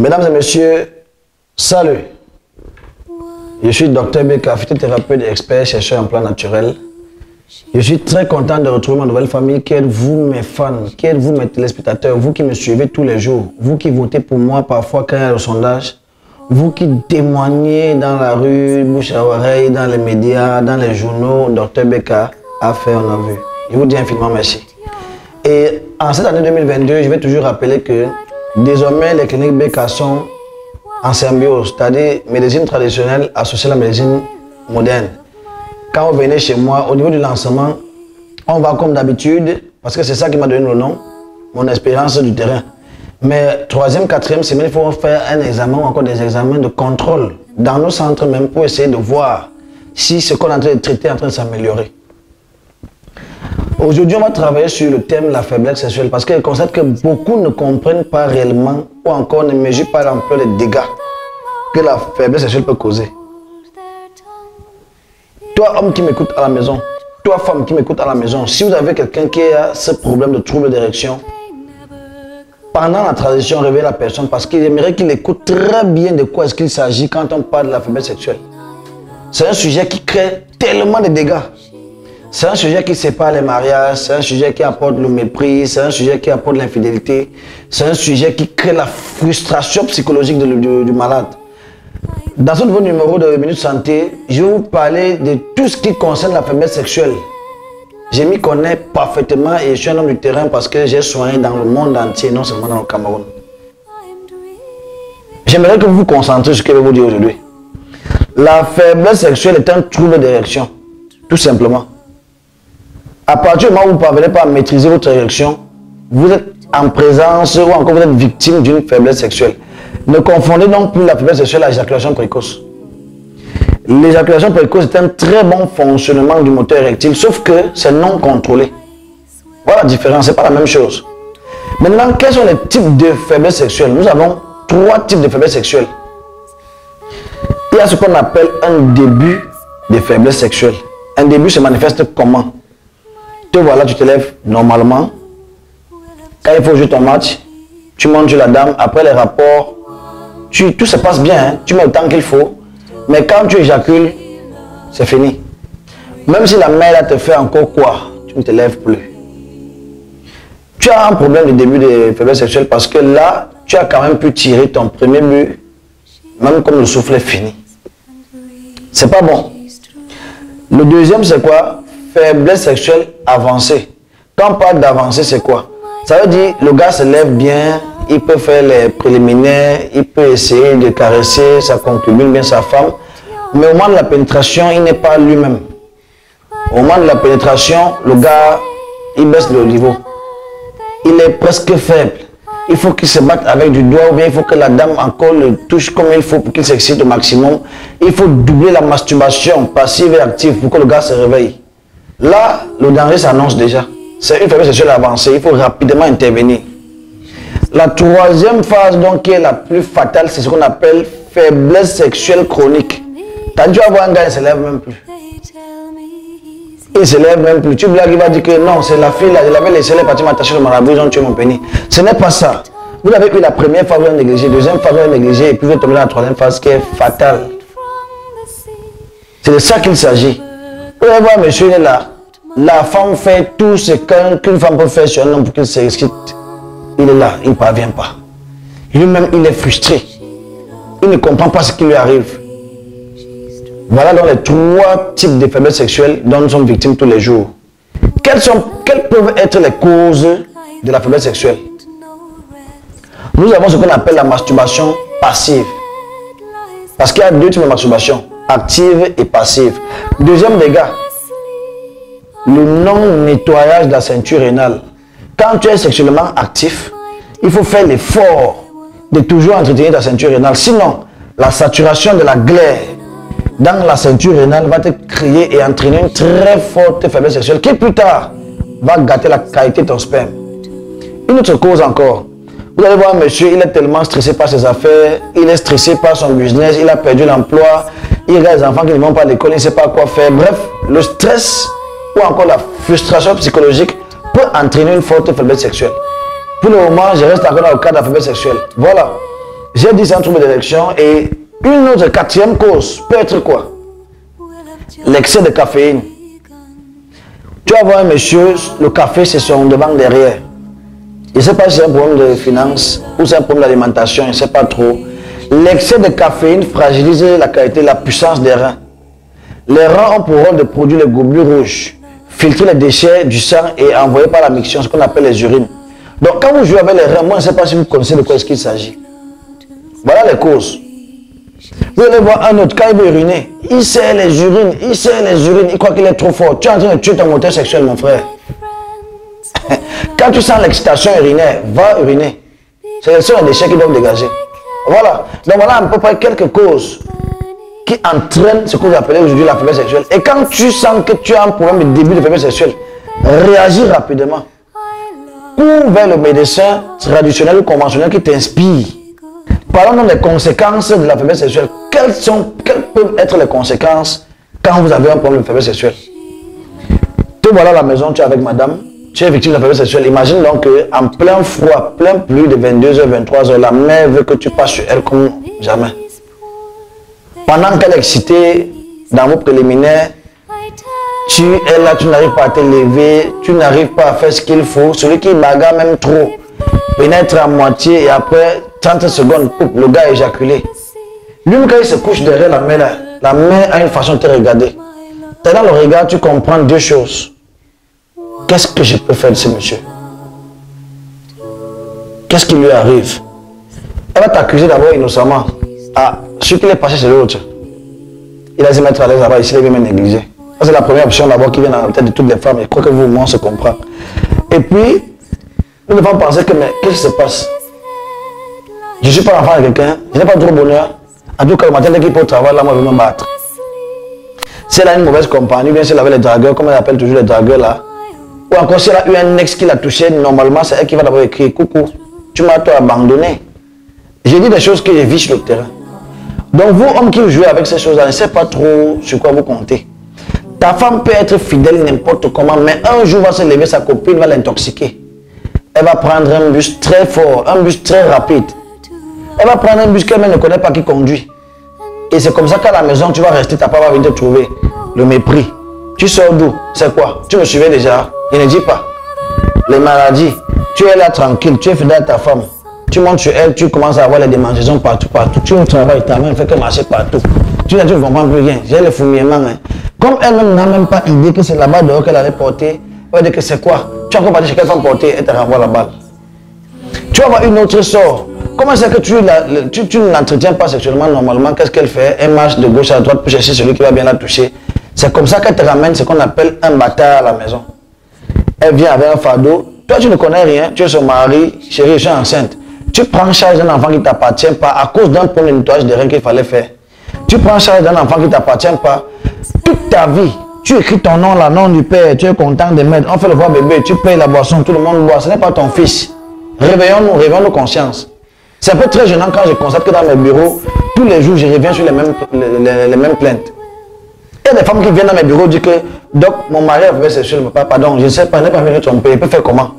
Mesdames et messieurs, salut. Je suis Dr Beka, phytothérapeute et expert chercheur en plan naturel. Je suis très content de retrouver ma nouvelle famille. Qui êtes-vous mes fans? Qui êtes-vous mes téléspectateurs? Vous qui me suivez tous les jours. Vous qui votez pour moi parfois quand il y a le sondage. Vous qui témoignez dans la rue, bouche à oreille, dans les médias, dans les journaux. Dr Beka a fait, on a vu. Je vous dis infiniment merci. Et en cette année 2022, je vais toujours rappeler que désormais les cliniques Beka sont en symbiose, c'est-à-dire médecine traditionnelle associée à la médecine moderne. Quand vous venez chez moi, au niveau du lancement, on va comme d'habitude, parce que c'est ça qui m'a donné le nom, mon expérience du terrain. Mais troisième, quatrième semaine, il faut faire un examen ou encore des examens de contrôle dans nos centres même pour essayer de voir si ce qu'on est en train de traiter est en train de s'améliorer. Aujourd'hui, on va travailler sur le thème de la faiblesse sexuelle parce que je constate que beaucoup ne comprennent pas réellement ou encore ne mesurent pas l'ampleur des dégâts que la faiblesse sexuelle peut causer. Toi, homme qui m'écoute à la maison, toi, femme qui m'écoute à la maison, si vous avez quelqu'un qui a ce problème de trouble d'érection, pendant la transition, réveillez la personne parce qu'il aimerait qu'il écoute très bien de quoi est-ce qu'il s'agit quand on parle de la faiblesse sexuelle. C'est un sujet qui crée tellement de dégâts. C'est un sujet qui sépare les mariages, c'est un sujet qui apporte le mépris, c'est un sujet qui apporte l'infidélité, c'est un sujet qui crée la frustration psychologique du malade. Dans ce nouveau numéro de Minute Santé, je vais vous parler de tout ce qui concerne la faiblesse sexuelle. Je m'y connais parfaitement et je suis un homme du terrain parce que j'ai soigné dans le monde entier, non seulement dans le Cameroun. J'aimerais que vous vous concentrez sur ce que je vais vous dire aujourd'hui. La faiblesse sexuelle est un trouble d'érection, tout simplement. À partir du moment où vous ne parvenez pas à maîtriser votre érection, vous êtes en présence ou encore vous êtes victime d'une faiblesse sexuelle. Ne confondez donc plus la faiblesse sexuelle à l'éjaculation précoce. L'éjaculation précoce est un très bon fonctionnement du moteur érectile, sauf que c'est non contrôlé. Voilà la différence, ce n'est pas la même chose. Maintenant, quels sont les types de faiblesse sexuelle? Nous avons 3 types de faiblesse sexuelle. Il y a ce qu'on appelle un début de faiblesse sexuelle. Un début se manifeste comment? Te voilà, tu te lèves normalement. Quand il faut jouer ton match, tu montes sur la dame. Après les rapports, tout se passe bien. Hein? Tu mets le temps qu'il faut. Mais quand tu éjacules, c'est fini. Même si la mère te fait encore quoi, tu ne te lèves plus. Tu as un problème de début de faiblesse sexuelle parce que là, tu as quand même pu tirer ton premier but, même comme le souffle est fini. C'est pas bon. Le deuxième, c'est quoi? Faiblesse sexuelle avancée. Quand on parle d'avancée, c'est quoi? Ça veut dire le gars se lève bien, il peut faire les préliminaires, il peut essayer de caresser sa concubine, bien sa femme, mais au moment de la pénétration, il n'est pas lui-même. Au moment de la pénétration, le gars, il baisse le niveau. Il est presque faible. Il faut qu'il se batte avec du doigt ou bien il faut que la dame encore le touche comme il faut pour qu'il s'excite au maximum. Il faut doubler la masturbation passive et active pour que le gars se réveille. Là, le danger s'annonce déjà. C'est une faiblesse sexuelle avancée. Il faut rapidement intervenir. La troisième phase, donc, qui est la plus fatale, c'est ce qu'on appelle faiblesse sexuelle chronique. Quand tu vas voir un gars, il ne se lève même plus. Il ne se lève même plus. Tu blagues, il va dire que non, c'est la fille là, je l'avais laissé, elle est partie m'attacher le marabout, ils ont tué mon pénis. Ce n'est pas ça. Vous avez eu la première phase, vous avez négligé, deuxième phase, vous avez négligé, et puis vous tombez dans la troisième phase qui est fatale. C'est de ça qu'il s'agit. Vous allez voir, monsieur, il est là. La femme fait tout ce qu'une femme peut faire sur un homme pour qu'il s'excite. Il est là, il ne parvient pas. Lui-même, il est frustré. Il ne comprend pas ce qui lui arrive. Voilà donc les 3 types de faiblesse sexuelle dont nous sommes victimes tous les jours. Quelles peuvent être les causes de la faiblesse sexuelle? Nous avons ce qu'on appelle la masturbation passive. Parce qu'il y a 2 types de masturbation, active et passive. Deuxième dégât, le non-nettoyage de la ceinture rénale. Quand tu es sexuellement actif, il faut faire l'effort de toujours entretenir ta ceinture rénale. Sinon, la saturation de la glaire dans la ceinture rénale va te créer et entraîner une très forte faiblesse sexuelle qui plus tard va gâter la qualité de ton sperme. Une autre cause encore. Vous allez voir monsieur, il est tellement stressé par ses affaires, il est stressé par son business, il a perdu l'emploi, il a des enfants qui ne vont pas à l'école, il ne sait pas quoi faire. Bref, le stress ou encore la frustration psychologique peut entraîner une forte faiblesse sexuelle. Pour le moment, je reste encore dans le cas de la faiblesse sexuelle. Voilà. J'ai dit c'est un trouble d'érection. Et une autre quatrième cause peut être quoi? L'excès de caféine. Tu vas voir un monsieur, le café c'est son devant derrière. Je ne sais pas si c'est un problème de finance ou c'est un problème d'alimentation, je ne sais pas trop. L'excès de caféine fragilise la qualité, la puissance des reins. Les reins ont pour rôle de produire les globules rouges, filtrer les déchets du sang et envoyer par la miction ce qu'on appelle les urines. Donc quand vous jouez avec les reins, moi je ne sais pas si vous connaissez de quoi est-ce qu'il s'agit. Voilà les causes. Vous allez voir un autre, quand il veut uriner, il serre les urines, il croit qu'il est trop fort. Tu es en train de tuer ton moteur sexuel, mon frère. Quand tu sens l'excitation urinaire, va uriner. C'est le seul déchet qui doivent dégager. Voilà. Donc voilà à peu près quelques causes qui entraînent ce que vous appelez aujourd'hui la faiblesse sexuelle. Et quand tu sens que tu as un problème de début de faiblesse sexuelle, réagis rapidement. Cours vers le médecin traditionnel ou conventionnel qui t'inspire. Parlons donc des conséquences de la faiblesse sexuelle. Quelles peuvent être les conséquences quand vous avez un problème de faiblesse sexuelle? Te voilà à la maison, tu es avec madame, tu es victime de la faiblesse sexuelle. Imagine donc qu'en plein froid, plein pluie de 22h, 23h, la mère veut que tu passes sur elle comme jamais. Pendant qu'elle est excitée dans vos préliminaires, tu es là, tu n'arrives pas à te lever, tu n'arrives pas à faire ce qu'il faut. Celui qui bagarre même trop, pénètre à moitié et après 30 secondes, le gars est éjaculé. Lui, quand il se couche derrière la mère a une façon de te regarder. Dans le regard, tu comprends deux choses. Qu'est-ce que je peux faire de ce monsieur? Qu'est-ce qui lui arrive? Elle va t'accuser d'abord innocemment. Ah, celui qui est passé, c'est l'autre. Il a se mettre à l'aise là-bas, ici, il vient me négliger. Ça, c'est la première option d'abord qui vient dans la tête de toutes les femmes. Je crois que vous, moi, on se comprend. Et puis, nous devons penser que, mais qu'est-ce qui se passe? Je ne suis pas l'enfant de quelqu'un, je n'ai pas trop bonheur. En tout cas, le matin, dès qu'il peut au travail, là, moi, je vais me battre. Si elle a une mauvaise compagnie, bien si elle avait les dragueurs, comme elle appelle toujours les dragueurs là, ou encore si elle a eu un ex qui l'a touché, normalement, c'est elle qui va d'abord écrire coucou, tu m'as toi abandonné. J'ai dit des choses que je vis sur le terrain. Donc, vous, hommes qui jouez avec ces choses-là, ne savez pas trop sur quoi vous comptez. Ta femme peut être fidèle n'importe comment, mais un jour va se lever, sa copine va l'intoxiquer. Elle va prendre un bus très fort, un bus très rapide. Elle va prendre un bus qu'elle ne connaît pas qui conduit. Et c'est comme ça qu'à la maison, tu vas rester, ta femme va venir te trouver. Le mépris. Tu sors d'où? C'est quoi? Tu me suivais déjà? Je ne dis pas. Les maladies. Tu es là tranquille, tu es fidèle à ta femme. Tu montes sur elle, tu commences à avoir les démangeaisons partout. Tu travailles, ta main ne fait que marcher partout. Tu ne comprends plus rien. J'ai le fourmillement. Hein. Comme elle-même n'a même pas idée que c'est là-bas dehors qu'elle allait porter, elle va dire que c'est quoi? Tu as encore parti chez quelle femme porter, elle te renvoie la balle. Tu vas avoir une autre sort. Comment c'est que tu ne l'entretiens pas sexuellement normalement? Qu'est-ce qu'elle fait? Elle marche de gauche à droite pour chercher celui qui va bien la toucher. C'est comme ça qu'elle te ramène ce qu'on appelle un bâtard à la maison. Elle vient avec un fardeau. Toi, tu ne connais rien. Tu es son mari. Chérie, je suis enceinte. Tu prends charge d'un enfant qui ne t'appartient pas à cause d'un premier nettoyage de reins qu'il fallait faire. Tu prends charge d'un enfant qui ne t'appartient pas. Toute ta vie, tu écris ton nom, le nom du père. Tu es content de mettre. On fait le voir bébé. Tu payes la boisson. Tout le monde boit. Ce n'est pas ton fils. Réveillons-nous, réveillons nos consciences. C'est un peu très gênant quand je constate que dans mes bureaux, tous les jours, je reviens sur les mêmes plaintes. Il y a des femmes qui viennent dans mes bureaux et disent que, donc, mon mari a fait sexuel, pardon, je ne sais pas, je n'ai pas venu tromper, il peut faire comment?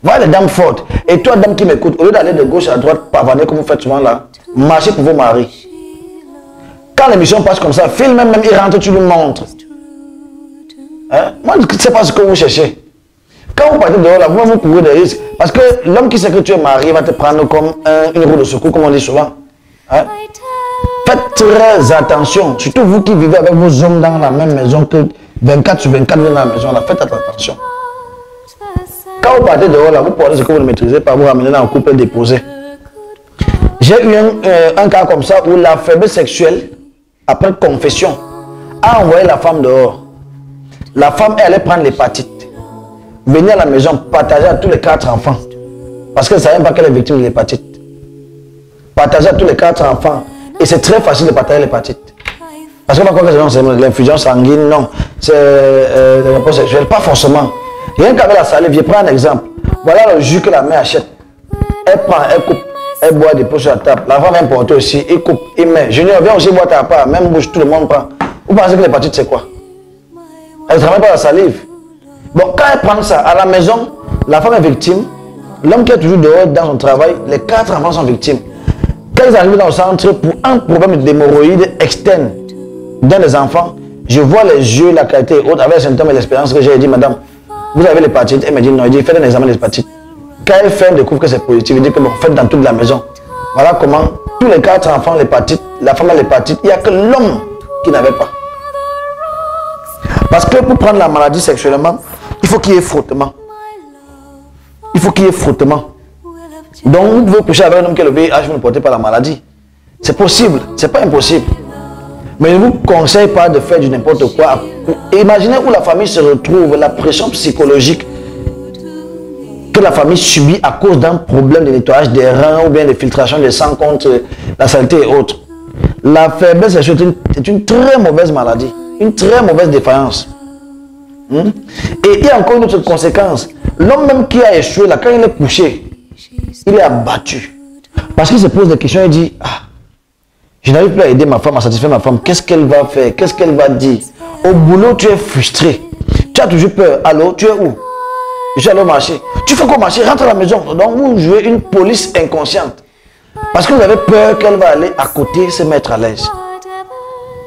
Voilà les dames fortes. Et toi, dame qui m'écoute, au lieu d'aller de gauche à droite, pavaner comme vous faites souvent là, marchez pour vos maris. Quand l'émission passe comme ça, filme même, il rentre, tu lui montres. Hein? Moi, je ne sais pas ce que vous cherchez. Quand vous partez dehors là, vous courez des risques. Parce que l'homme qui sait que tu es marié va te prendre comme une roue de secours, comme on dit souvent. Hein? Faites très attention. Surtout vous qui vivez avec vos hommes dans la même maison, que 24 sur 24 dans la maison, là, faites attention. Quand vous partez dehors là, vous portez ce que vous ne maîtrisez pas, vous ramenez dans un couple déposé. J'ai eu un cas comme ça où la faiblesse sexuelle, après confession, a envoyé la femme dehors. La femme, elle allait prendre l'hépatite. Venir à la maison, partager à tous les 4 enfants. Parce qu'elle ne savait pas qu'elle est victime de l'hépatite. Partager à tous les 4 enfants. Et c'est très facile de partager l'hépatite. Parce qu'on va croire que c'est l'infusion sanguine, non. C'est le rapport sexuel, pas forcément. Rien qu'avec la salive, je prends un exemple. Voilà le jus que la mère achète. Elle prend, elle coupe, elle boit des pots sur la table. La femme vient porter aussi, il coupe, il met. Junior, viens aussi boire ta part, même bouche, tout le monde prend. Vous pensez que l'hépatite c'est quoi? Elle ne travaille pas la salive. Bon, quand elle prend ça, à la maison, la femme est victime. L'homme qui est toujours dehors dans son travail, les 4 enfants sont victimes. Quand ils arrivent dans le centre pour un problème d'hémorroïdes externe d'un des enfants, je vois les yeux, la qualité et autres, avec les symptômes et l'expérience que j'ai dit, madame, vous avez l'hépatite. Elle me dit non, il dit faites un examen d'hépatite. Quand elle fait, elle découvre que c'est positif, il dit que bon, faites dans toute la maison. Voilà comment tous les 4 enfants l'hépatite, la femme a l'hépatite, il n'y a que l'homme qui n'avait pas. Parce que pour prendre la maladie sexuellement, il faut qu'il y ait frottement. Il faut qu'il y ait frottement. Donc vous pouvez coucher avec un homme qui a le VIH, vous ne portez pas la maladie. C'est possible, c'est pas impossible. Mais je ne vous conseille pas de faire du n'importe quoi. Imaginez où la famille se retrouve, la pression psychologique que la famille subit à cause d'un problème de nettoyage des reins ou bien de filtration des sangs contre la saleté et autres. La faiblesse est une très mauvaise maladie, une très mauvaise défaillance. Et il y a encore une autre conséquence. L'homme même qui a échoué, là, quand il est couché, il est abattu. Parce qu'il se pose des questions, il dit, ah, je n'arrive plus à aider ma femme, à satisfaire ma femme. Qu'est-ce qu'elle va faire? Qu'est-ce qu'elle va dire? Au boulot, tu es frustré. Tu as toujours peur. Allô, tu es où? Je suis allé au marché. Tu fais quoi au marché? Rentre à la maison. Donc vous jouez une police inconsciente. Parce que vous avez peur qu'elle va aller à côté se mettre à l'aise.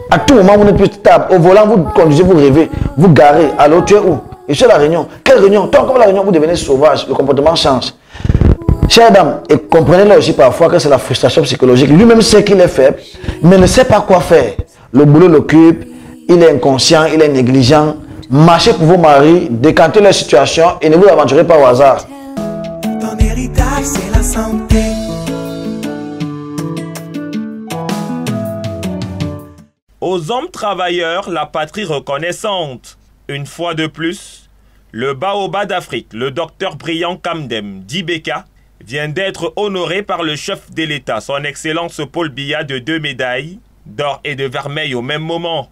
À tout moment, vous n'êtes plus stable. Au volant, vous conduisez, vous rêvez, vous garez. Allô, tu es où? Je suis à la réunion. Quelle réunion? Tant comme la réunion, vous devenez sauvage. Le comportement change. Chère dame, et comprenez-le aussi parfois que c'est la frustration psychologique. Lui-même sait qu'il est faible, mais ne sait pas quoi faire. Le boulot l'occupe, il est inconscient, il est négligent. Marchez pour vos maris, décantez leur situation et ne vous aventurez pas au hasard. Ton héritage, c'est la santé. Aux hommes travailleurs, la patrie reconnaissante. Une fois de plus, le Baobab d'Afrique, le docteur Brian Kamdem, dit Beka, vient d'être honoré par le chef de l'État, son Excellence Paul Biya, de 2 médailles, d'or et de vermeil au même moment.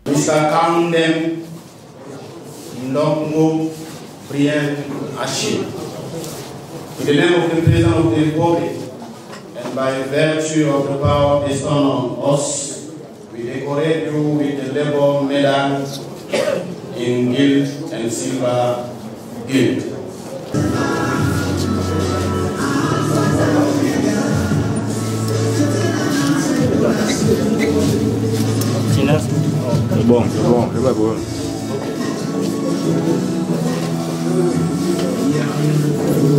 Mr. Kamdem Ndokmo Brian Achille. In the name of the President of the Republic, and by virtue of the power bestowed on us, we decorate you with the Labor Medal in gilt and silver gilt. C'est bon, c'est pas bon.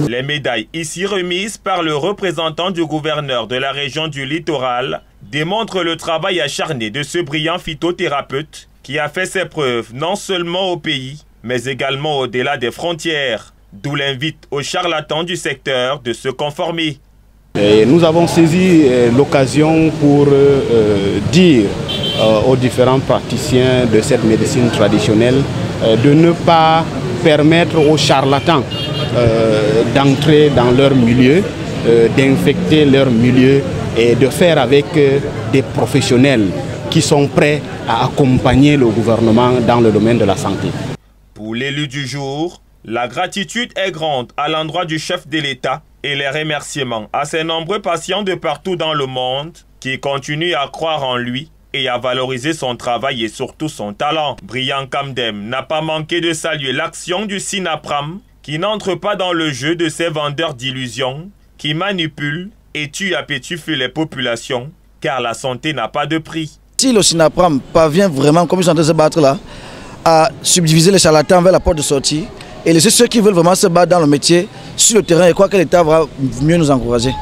Les médailles ici remises par le représentant du gouverneur de la région du littoral démontrent le travail acharné de ce brillant phytothérapeute qui a fait ses preuves non seulement au pays, mais également au-delà des frontières, d'où l'invite aux charlatans du secteur de se conformer. Et nous avons saisi l'occasion pour dire aux différents praticiens de cette médecine traditionnelle de ne pas permettre aux charlatans d'entrer dans leur milieu, d'infecter leur milieu et de faire avec des professionnels qui sont prêts à accompagner le gouvernement dans le domaine de la santé. Pour l'élu du jour, la gratitude est grande à l'endroit du chef de l'État et les remerciements à ses nombreux patients de partout dans le monde qui continuent à croire en lui et à valoriser son travail et surtout son talent. Brian Kamdem n'a pas manqué de saluer l'action du SINAPRAM qui n'entre pas dans le jeu de ces vendeurs d'illusions qui manipulent et tuent à petit feu les populations car la santé n'a pas de prix. Si le SINAPRAM parvient vraiment, comme ils sont en train de se battre là, à subdiviser les charlatans vers la porte de sortie et laisser ceux qui veulent vraiment se battre dans le métier sur le terrain, et crois que l'État va mieux nous encourager.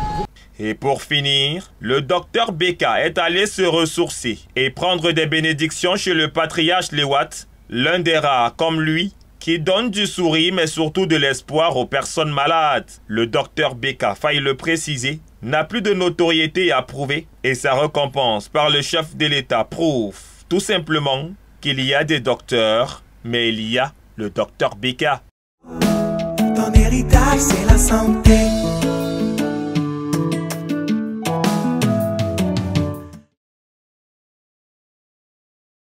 Et pour finir, le docteur Beka est allé se ressourcer et prendre des bénédictions chez le patriarche Lewat, l'un des rares comme lui qui donne du sourire mais surtout de l'espoir aux personnes malades. Le docteur Beka, faille le préciser, n'a plus de notoriété à prouver et sa récompense par le chef de l'État prouve tout simplement qu'il y a des docteurs, mais il y a le docteur Beka. Ton héritage, c'est la santé.